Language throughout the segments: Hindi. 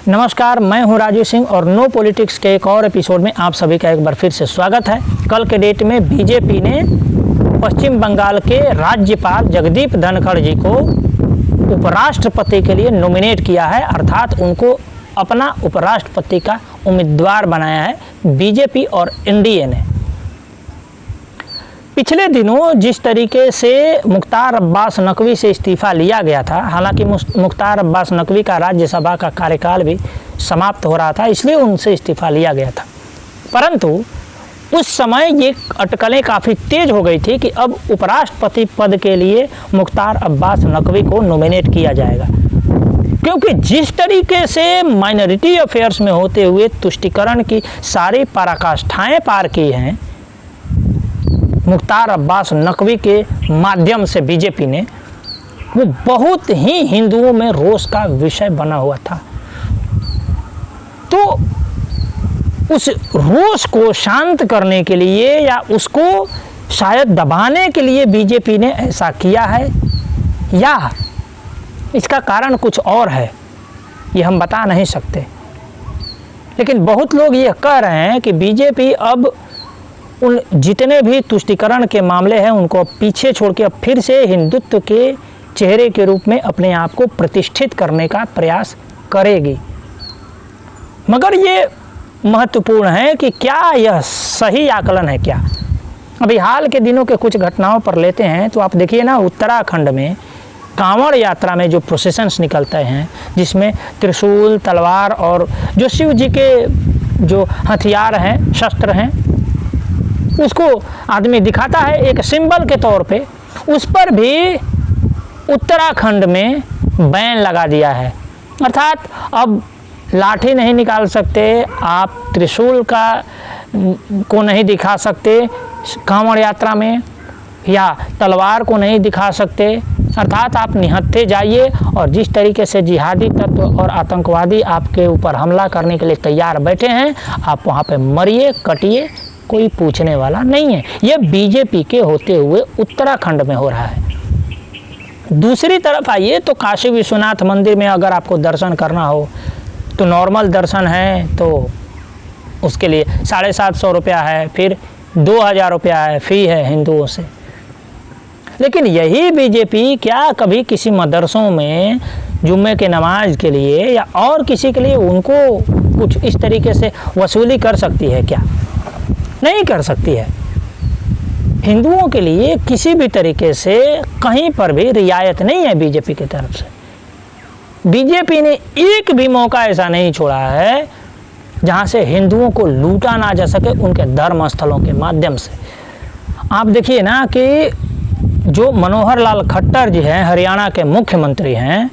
नमस्कार, मैं हूं राजू सिंह और नो पॉलिटिक्स के एक और एपिसोड में आप सभी का एक बार फिर से स्वागत है। कल के डेट में बीजेपी ने पश्चिम बंगाल के राज्यपाल जगदीप धनखड़ जी को उपराष्ट्रपति के लिए नॉमिनेट किया है, अर्थात उनको अपना उपराष्ट्रपति का उम्मीदवार बनाया है बीजेपी और एनडीए ने। पिछले दिनों जिस तरीके से मुख्तार अब्बास नकवी से इस्तीफ़ा लिया गया था, हालांकि मुख्तार अब्बास नकवी का राज्यसभा का कार्यकाल भी समाप्त हो रहा था, इसलिए उनसे इस्तीफ़ा लिया गया था, परंतु उस समय ये अटकलें काफ़ी तेज हो गई थी कि अब उपराष्ट्रपति पद के लिए मुख्तार अब्बास नकवी को नॉमिनेट किया जाएगा, क्योंकि जिस तरीके से माइनॉरिटी अफेयर्स में होते हुए तुष्टीकरण की सारी पराकाष्ठाएं पार की हैं मुख्तार अब्बास नकवी के माध्यम से बीजेपी ने, वो बहुत ही हिंदुओं में रोष का विषय बना हुआ था। तो उस रोष को शांत करने के लिए या उसको शायद दबाने के लिए बीजेपी ने ऐसा किया है, या इसका कारण कुछ और है, ये हम बता नहीं सकते। लेकिन बहुत लोग ये कह रहे हैं कि बीजेपी अब उन जितने भी तुष्टीकरण के मामले हैं उनको पीछे छोड़ के अब फिर से हिंदुत्व के चेहरे के रूप में अपने आप को प्रतिष्ठित करने का प्रयास करेगी। मगर ये महत्वपूर्ण है कि क्या यह सही आकलन है क्या। अभी हाल के दिनों के कुछ घटनाओं पर लेते हैं तो आप देखिए ना, उत्तराखंड में कांवड़ यात्रा में जो प्रोसेशंस निकलते हैं, जिसमें त्रिशूल, तलवार और जो शिव जी के जो हथियार हैं, शस्त्र हैं, उसको आदमी दिखाता है एक सिंबल के तौर पे, उस पर भी उत्तराखंड में बैन लगा दिया है। अर्थात अब लाठी नहीं निकाल सकते, आप त्रिशूल को नहीं दिखा सकते कांवड़ यात्रा में, या तलवार को नहीं दिखा सकते। अर्थात आप निहत्थे जाइए और जिस तरीके से जिहादी तत्व और आतंकवादी आपके ऊपर हमला करने के लिए तैयार बैठे हैं, आप वहाँ पे मरिए, कटिए, कोई पूछने वाला नहीं है। यह बीजेपी के होते हुए उत्तराखंड में हो रहा है। दूसरी तरफ आइए तो काशी विश्वनाथ मंदिर में अगर आपको दर्शन करना हो तो नॉर्मल दर्शन है तो उसके लिए 750 रुपया है, फिर 2000 रुपया है, फ़ी है हिंदुओं से। लेकिन यही बीजेपी क्या कभी किसी मदरसों में जुम्मे के नमाज के लिए या और किसी के लिए उनको कुछ इस तरीके से वसूली कर सकती है क्या? नहीं कर सकती है। हिंदुओं के लिए किसी भी तरीके से कहीं पर भी रियायत नहीं है बीजेपी की तरफ से। बीजेपी ने एक भी मौका ऐसा नहीं छोड़ा है जहां से हिंदुओं को लूटा ना जा सके उनके धर्म स्थलों के माध्यम से। आप देखिए ना कि जो मनोहर लाल खट्टर जी हैं, हरियाणा के मुख्यमंत्री हैं,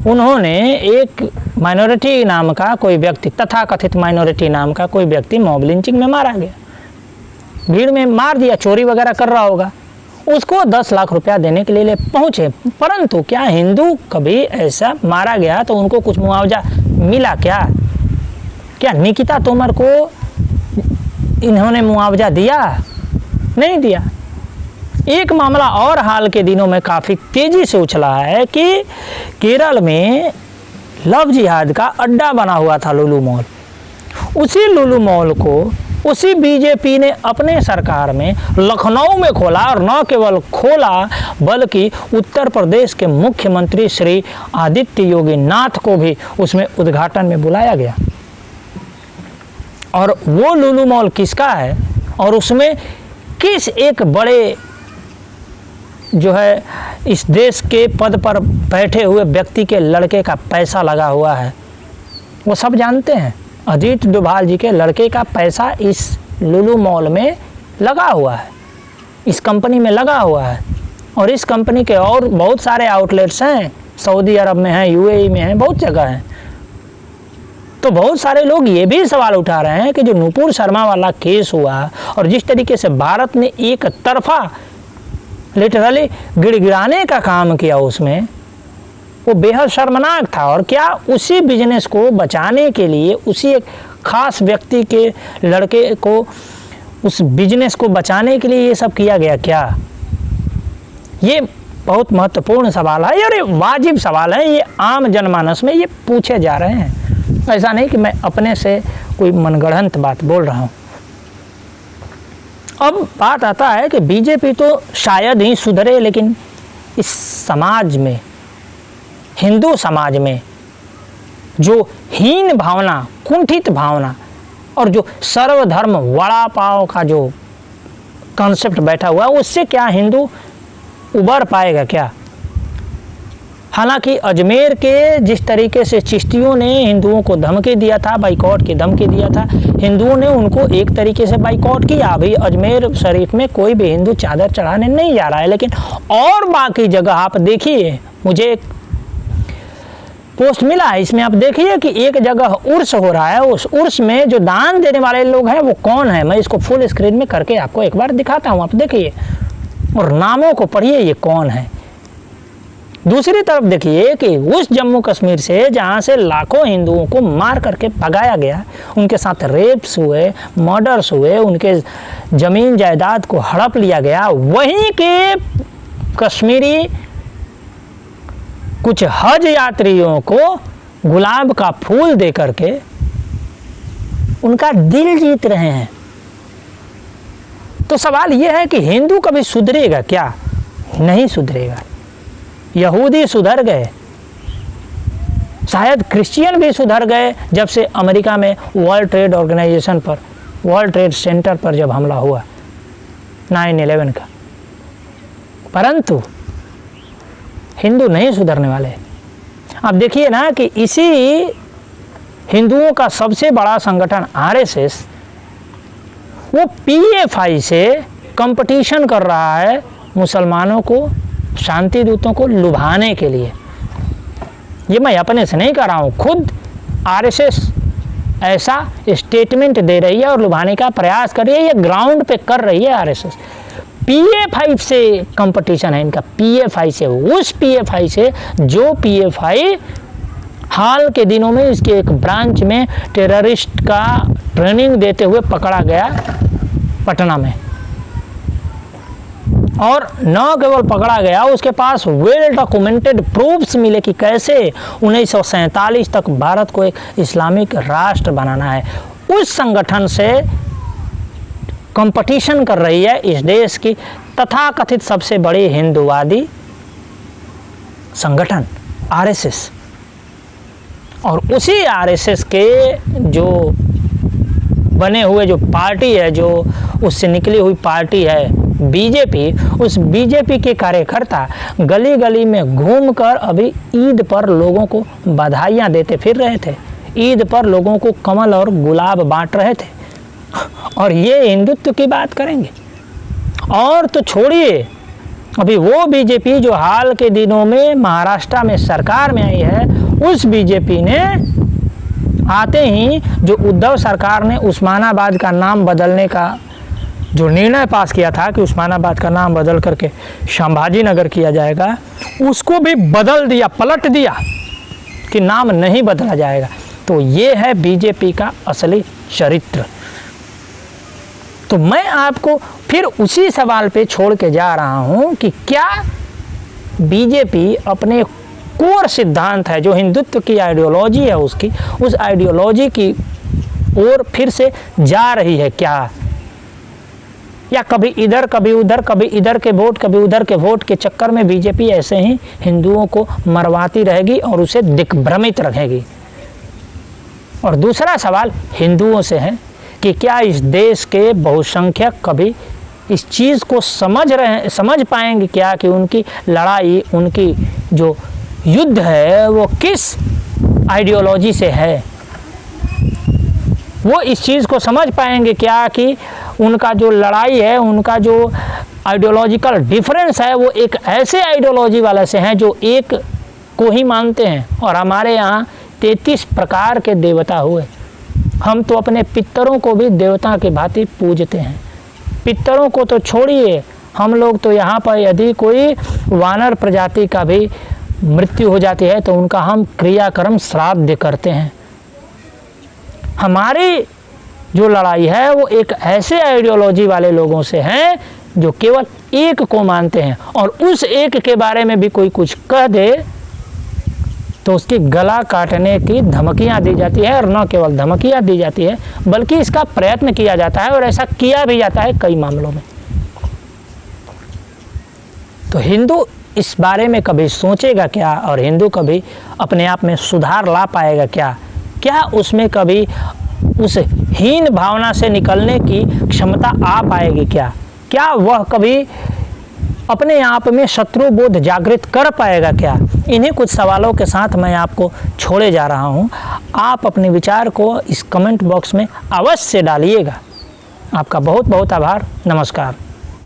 उन्होंने एक माइनॉरिटी नाम का कोई व्यक्ति, तथाकथित माइनॉरिटी नाम का कोई व्यक्ति मॉब लिंचिंग में मारा गया, भीड़ में मार दिया, चोरी वगैरह कर रहा होगा, उसको 10 लाख रुपया देने के लिए पहुंचे। परंतु क्या हिंदू कभी ऐसा मारा गया तो उनको कुछ मुआवजा मिला क्या? क्या निकिता तोमर को इन्होंने मुआवजा दिया? नहीं दिया। एक मामला और हाल के दिनों में काफ़ी तेज़ी से उछला है कि केरल में लव जिहाद का अड्डा बना हुआ था लुलु मॉल। उसी लुलु मॉल को उसी बीजेपी ने अपने सरकार में लखनऊ में खोला, और न केवल खोला बल्कि उत्तर प्रदेश के मुख्यमंत्री श्री आदित्य योगी नाथ को भी उसमें उद्घाटन में बुलाया गया। और वो लुलु मॉल किसका है और उसमें किस एक बड़े जो है इस देश के पद पर बैठे हुए व्यक्ति के लड़के का पैसा लगा हुआ है, वो सब जानते हैं। अजीत डोभाल जी के लड़के का पैसा इस लुलु मॉल में लगा हुआ है, इस कंपनी में लगा हुआ है। और इस कंपनी के और बहुत सारे आउटलेट्स हैं, सऊदी अरब में हैं, यूएई में हैं, बहुत जगह हैं। तो बहुत सारे लोग ये भी सवाल उठा रहे हैं कि जो नुपुर शर्मा वाला केस हुआ और जिस तरीके से भारत ने एक तरफा लिटरली गिड़गिड़ाने का काम किया, उसमें वो बेहद शर्मनाक था। और क्या उसी बिजनेस को बचाने के लिए, उसी एक खास व्यक्ति के लड़के को, उस बिजनेस को बचाने के लिए ये सब किया गया क्या? ये बहुत महत्वपूर्ण सवाल है और ये वाजिब सवाल है, ये आम जनमानस में ये पूछे जा रहे हैं। ऐसा नहीं कि मैं अपने से कोई मनगढ़ंत बात बोल रहा हूँ। अब बात आता है कि बीजेपी तो शायद ही सुधरे, लेकिन इस समाज में, हिंदू समाज में जो हीन भावना, कुंठित भावना और जो सर्वधर्म वड़ा पाव का जो कॉन्सेप्ट बैठा हुआ है, उससे क्या हिंदू उबर पाएगा क्या? हालांकि अजमेर के जिस तरीके से चिश्तियों ने हिंदुओं को धमकी दिया था, बाइकॉट की धमकी दिया था, हिंदुओं ने उनको एक तरीके से बाइकॉट किया। अभी अजमेर शरीफ में कोई भी हिंदू चादर चढ़ाने नहीं जा रहा है, लेकिन और बाकी जगह आप देखिए, मुझे एक पोस्ट मिला है, इसमें आप देखिए कि एक जगह उर्स हो रहा है। उस उर्स में जो दान देने वाले लोग हैं वो कौन है, मैं इसको फुल स्क्रीन में करके आपको एक बार दिखाता हूँ, आप देखिए और नामों को पढ़िए ये कौन है। दूसरी तरफ देखिए कि उस जम्मू कश्मीर से जहाँ से लाखों हिंदुओं को मार करके भगाया गया, उनके साथ रेप्स हुए, मर्डर्स हुए, उनके ज़मीन जायदाद को हड़प लिया गया, वहीं के कश्मीरी कुछ हज यात्रियों को गुलाब का फूल दे करके उनका दिल जीत रहे हैं। तो सवाल यह है कि हिंदू कभी सुधरेगा क्या? नहीं सुधरेगा। यहूदी सुधर गए, शायद क्रिश्चियन भी सुधर गए जब से अमेरिका में वर्ल्ड ट्रेड ऑर्गेनाइजेशन पर, वर्ल्ड ट्रेड सेंटर पर जब हमला हुआ 9/11 का, परंतु हिंदू नहीं सुधरने वाले। अब देखिए ना कि इसी हिंदुओं का सबसे बड़ा संगठन आरएसएस, वो पीएफआई से कंपटीशन कर रहा है मुसलमानों को, शांति दूतों को लुभाने के लिए। ये मैं अपने से नहीं कर रहा हूँ, खुद आरएसएस ऐसा स्टेटमेंट दे रही है और लुभाने का प्रयास कर रही है, ये ग्राउंड पे कर रही है आरएसएस। पीएफआई से कंपटीशन है इनका, पीएफआई से, उस पीएफआई से जो पीएफआई हाल के दिनों में इसके एक ब्रांच में टेररिस्ट का ट्रेनिंग देते हुए पकड़ा गया पटना में। और न केवल पकड़ा गया, उसके पास वेल डॉक्यूमेंटेड प्रूफ्स मिले कि कैसे 1947 तक भारत को एक इस्लामिक राष्ट्र बनाना है। उस संगठन से कंपटीशन कर रही है इस देश की तथाकथित सबसे बड़ी हिंदूवादी संगठन आरएसएस। और उसी आरएसएस के जो बने हुए जो पार्टी है, जो उससे निकली हुई पार्टी है बीजेपी, उस बीजेपी के कार्यकर्ता गली गली में घूमकर अभी ईद पर लोगों को बधाइयाँ देते फिर रहे थे, ईद पर लोगों को कमल और गुलाब बांट रहे थे। और ये हिंदुत्व की बात करेंगे। और तो छोड़िए, अभी वो बीजेपी जो हाल के दिनों में महाराष्ट्र में सरकार में आई है, उस बीजेपी ने आते ही जो उद्धव सरकार ने उस्मानाबाद का नाम बदलने का जो निर्णय पास किया था कि उस्मानाबाद का नाम बदल करके संभाजी नगर किया जाएगा, उसको भी बदल दिया, पलट दिया कि नाम नहीं बदला जाएगा। तो ये है बीजेपी का असली चरित्र। तो मैं आपको फिर उसी सवाल पे छोड़ के जा रहा हूँ कि क्या बीजेपी अपने कोर सिद्धांत है, जो हिंदुत्व की आइडियोलॉजी है उसकी, उस आइडियोलॉजी की ओर फिर से जा रही है क्या? या कभी इधर कभी उधर, कभी इधर के वोट कभी उधर के वोट के चक्कर में बीजेपी ऐसे ही हिंदुओं को मरवाती रहेगी और उसे दिग्भ्रमित रखेगी? और दूसरा सवाल हिंदुओं से है कि क्या इस देश के बहुसंख्यक कभी इस चीज़ को समझ पाएंगे क्या कि उनकी लड़ाई, उनकी जो युद्ध है वो किस आइडियोलॉजी से है? वो इस चीज़ को समझ पाएंगे क्या कि उनका जो लड़ाई है, उनका जो आइडियोलॉजिकल डिफरेंस है, वो एक ऐसे आइडियोलॉजी वाले से हैं जो एक को ही मानते हैं। और हमारे यहाँ 33 प्रकार के देवता हुए, हम तो अपने पितरों को भी देवता के भांति पूजते हैं। पितरों को तो छोड़िए, हम लोग तो यहाँ पर यदि कोई वानर प्रजाति का भी मृत्यु हो जाती है तो उनका हम क्रियाक्रम श्राद्ध करते हैं। हमारी जो लड़ाई है वो एक ऐसे आइडियोलॉजी वाले लोगों से है जो केवल एक को मानते हैं, और उस एक के बारे में भी कोई कुछ कह दे तो उसकी गला काटने की धमकियां दी जाती है, और न केवल धमकियां दी जाती है बल्कि इसका प्रयत्न किया जाता है, और ऐसा किया भी जाता है कई मामलों में। तो हिंदू इस बारे में कभी सोचेगा क्या, और हिंदू कभी अपने आप में सुधार ला पाएगा क्या? क्या उसमें कभी उस हीन भावना से निकलने की क्षमता आ पाएगी क्या? क्या वह कभी अपने आप में शत्रु बोध जागृत कर पाएगा क्या? इन्हीं कुछ सवालों के साथ मैं आपको छोड़े जा रहा हूं। आप अपने विचार को इस कमेंट बॉक्स में अवश्य डालिएगा। आपका बहुत बहुत आभार। नमस्कार।